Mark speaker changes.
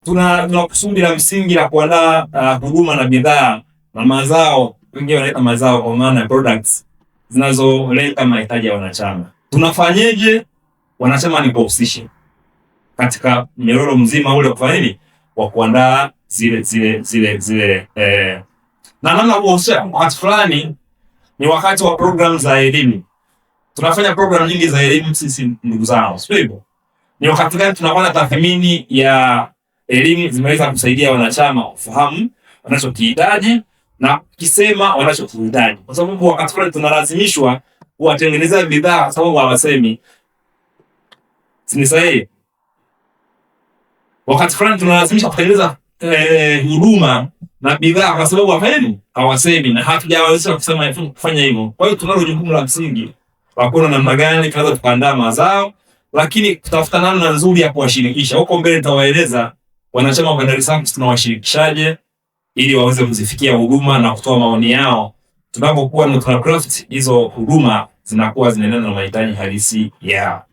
Speaker 1: tuna kusudi la msingi la kuandaa huduma na bidhaa na mazao, wengine wanaita mazao kwa maana products zinazolenga mahitaji ya wanachama. Tunafanyeje? Wanachama ni kuhusisha katika mnyororo mzima ule kufanya nini? Wa kuandaa zile na namna kuhusisha. Wakati fulani ni wakati wa program za elimu. Tunafanya program nyingi za elimu sisi ndugu zangu, sio hivyo? Ni wakati gani tunafanya tathmini ya elimu zimeweza kusaidia wanachama kufahamu wanachokihitaji na kisema wanachokihitaji. Kwa sababu wakati fulani tunalazimishwa kuwatengenezea bidhaa kwa sababu hawasemi. Si sahihi? Wakati fulani tunalazimishwa kutengeneza huduma na bidhaa kwa sababu hawasemi na hatujawawezesha kusema kufanya hivyo. Kwa hiyo tunalo jukumu la msingi la kuona namna gani tunaweza tukaandaa mazao, lakini kutafuta namna nzuri ya kuwashirikisha. Huko mbele nitawaeleza wanachama wa Bandari SACCOS tunawashirikishaje ili waweze kuzifikia huduma na kutoa maoni yao. Tunapokuwa tuna craft hizo huduma zinakuwa zinaendana na mahitaji halisi yao.